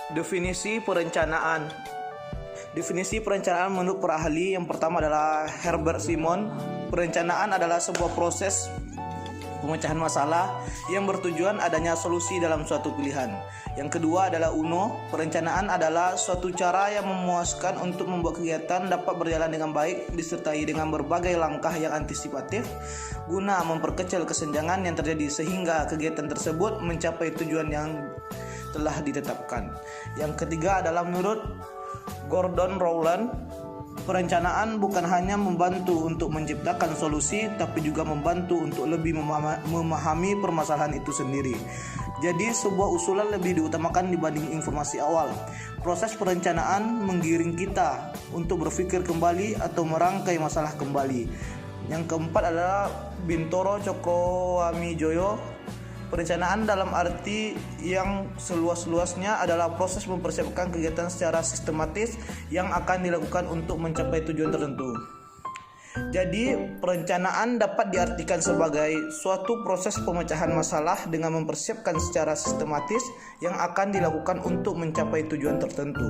Definisi perencanaan. Definisi perencanaan menurut para ahli yang pertama adalah Herbert Simon. Perencanaan adalah sebuah proses pemecahan masalah yang bertujuan adanya solusi dalam suatu pilihan. Yang kedua adalah Uno. Perencanaan adalah suatu cara yang memuaskan untuk membuat kegiatan dapat berjalan dengan baik disertai dengan berbagai langkah yang antisipatif guna memperkecil kesenjangan yang terjadi sehingga kegiatan tersebut mencapai tujuan yang telah ditetapkan. Yang ketiga adalah menurut Gordon Rowland, perencanaan bukan hanya membantu untuk menciptakan solusi, tapi juga membantu untuk lebih memahami permasalahan itu sendiri. Jadi sebuah usulan lebih diutamakan dibanding informasi awal. Proses perencanaan menggiring kita untuk berpikir kembali atau merangkai masalah kembali. Yang keempat adalah Bintoro Cokroamijoyo. Perencanaan dalam arti yang seluas-luasnya adalah proses mempersiapkan kegiatan secara sistematis yang akan dilakukan untuk mencapai tujuan tertentu. Jadi, perencanaan dapat diartikan sebagai suatu proses pemecahan masalah dengan mempersiapkan secara sistematis yang akan dilakukan untuk mencapai tujuan tertentu.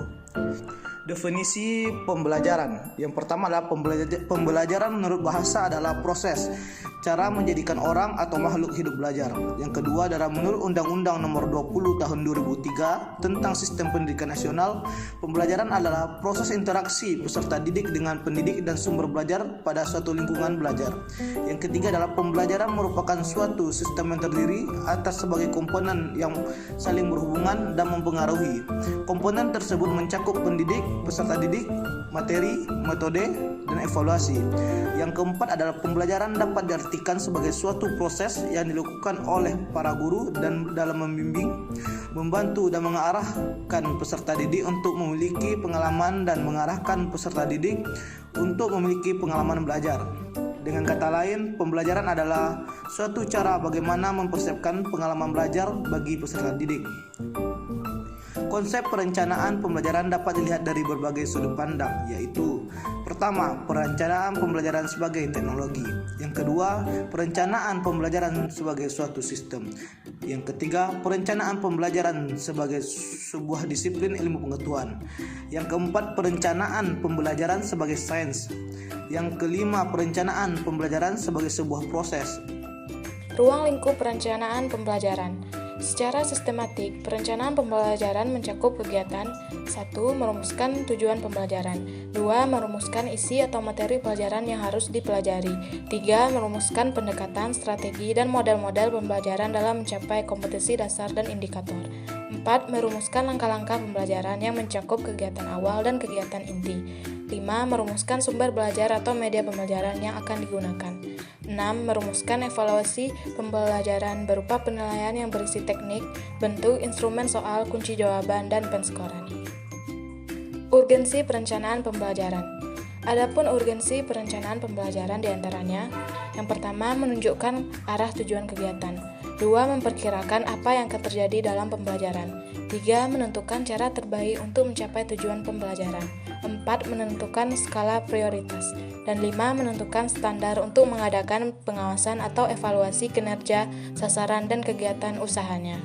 Definisi pembelajaran. Yang pertama adalah pembelajaran menurut bahasa adalah proses, cara menjadikan orang atau makhluk hidup belajar. Yang kedua adalah menurut Undang-Undang Nomor 20 Tahun 2003 tentang Sistem Pendidikan Nasional, pembelajaran adalah proses interaksi peserta didik dengan pendidik dan sumber belajar pada suatu lingkungan belajar. Yang ketiga adalah pembelajaran merupakan suatu sistem yang terdiri atas sebagai komponen yang saling berhubungan dan mempengaruhi. Komponen tersebut mencakup pendidik, peserta didik, materi, metode, dan evaluasi. Yang keempat adalah pembelajaran dapat diartikan sebagai suatu proses yang dilakukan oleh para guru dan dalam membimbing, membantu dan mengarahkan peserta didik untuk memiliki pengalaman dan mengarahkan peserta didik untuk memiliki pengalaman belajar. Dengan kata lain, pembelajaran adalah suatu cara bagaimana mempersiapkan pengalaman belajar bagi peserta didik. Konsep perencanaan pembelajaran dapat dilihat dari berbagai sudut pandang, yaitu pertama, perencanaan pembelajaran sebagai teknologi. Yang kedua, perencanaan pembelajaran sebagai suatu sistem. Yang ketiga, perencanaan pembelajaran sebagai sebuah disiplin ilmu pengetahuan. Yang keempat, perencanaan pembelajaran sebagai sains. Yang kelima, perencanaan pembelajaran sebagai sebuah proses. Ruang lingkup perencanaan pembelajaran. Secara sistematik, perencanaan pembelajaran mencakup kegiatan 1. Merumuskan tujuan pembelajaran 2. Merumuskan isi atau materi pelajaran yang harus dipelajari 3. Merumuskan pendekatan, strategi, dan model-model pembelajaran dalam mencapai kompetensi dasar dan indikator 4. Merumuskan langkah-langkah pembelajaran yang mencakup kegiatan awal dan kegiatan inti 5. Merumuskan sumber belajar atau media pembelajaran yang akan digunakan 6. Merumuskan evaluasi pembelajaran berupa penilaian yang berisi teknik, bentuk, instrumen soal, kunci jawaban, dan penskoran. Urgensi perencanaan pembelajaran. Adapun urgensi perencanaan pembelajaran diantaranya: yang pertama, menunjukkan arah tujuan kegiatan. 2. Memperkirakan apa yang akan terjadi dalam pembelajaran. 3. Menentukan cara terbaik untuk mencapai tujuan pembelajaran. 4. Menentukan skala prioritas. Dan 5. Menentukan standar untuk mengadakan pengawasan atau evaluasi kinerja, sasaran, dan kegiatan usahanya.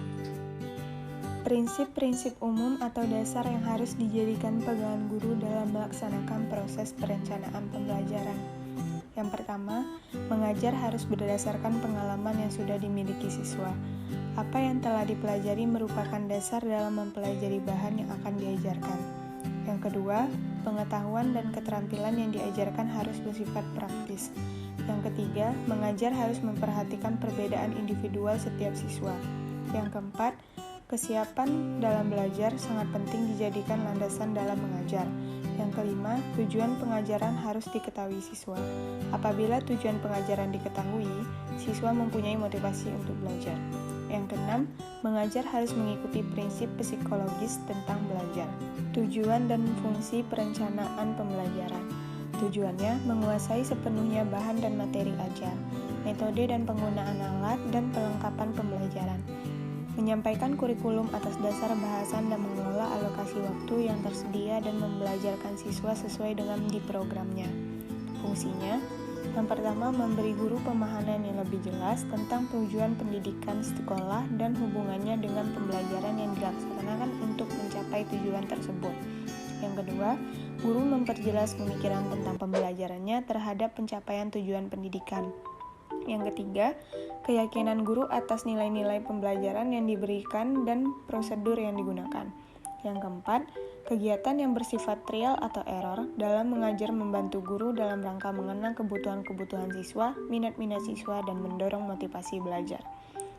Prinsip-prinsip umum atau dasar yang harus dijadikan pegangan guru dalam melaksanakan proses perencanaan pembelajaran. Yang pertama, mengajar harus berdasarkan pengalaman yang sudah dimiliki siswa. Apa yang telah dipelajari merupakan dasar dalam mempelajari bahan yang akan diajarkan. Yang kedua, pengetahuan dan keterampilan yang diajarkan harus bersifat praktis. Yang ketiga, mengajar harus memperhatikan perbedaan individual setiap siswa. Yang keempat, kesiapan dalam belajar sangat penting dijadikan landasan dalam mengajar. Yang kelima, tujuan pengajaran harus diketahui siswa. Apabila tujuan pengajaran diketahui, siswa mempunyai motivasi untuk belajar. Yang keenam, mengajar harus mengikuti prinsip psikologis tentang belajar. Tujuan dan fungsi perencanaan pembelajaran. Tujuannya menguasai sepenuhnya bahan dan materi ajar, metode dan penggunaan alat dan perlengkapan pembelajaran. Menyampaikan kurikulum atas dasar bahasan dan mengelola alokasi waktu yang tersedia dan membelajarkan siswa sesuai dengan di programnya. Fungsinya Yang pertama, memberi guru pemahaman yang lebih jelas tentang tujuan pendidikan sekolah dan hubungannya dengan pembelajaran yang dilaksanakan untuk mencapai tujuan tersebut. Yang kedua, guru memperjelas pemikiran tentang pembelajarannya terhadap pencapaian tujuan pendidikan. Yang ketiga, keyakinan guru atas nilai-nilai pembelajaran yang diberikan dan prosedur yang digunakan. Yang keempat, kegiatan yang bersifat trial atau error dalam mengajar membantu guru dalam rangka mengenal kebutuhan-kebutuhan siswa, minat-minat siswa, dan mendorong motivasi belajar.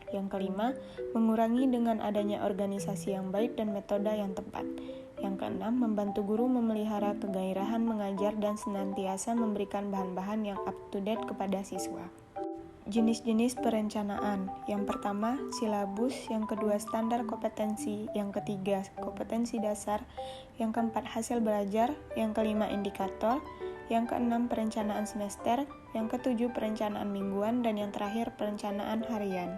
Yang kelima, mengurangi dengan adanya organisasi yang baik dan metode yang tepat. Yang keenam, membantu guru memelihara kegairahan mengajar dan senantiasa memberikan bahan-bahan yang up-to-date kepada siswa. Jenis-jenis perencanaan. Yang pertama, silabus. Yang kedua, standar kompetensi. Yang ketiga, kompetensi dasar. Yang keempat, hasil belajar. Yang kelima, indikator. Yang keenam, perencanaan semester. Yang ketujuh, perencanaan mingguan. Dan yang terakhir, perencanaan harian.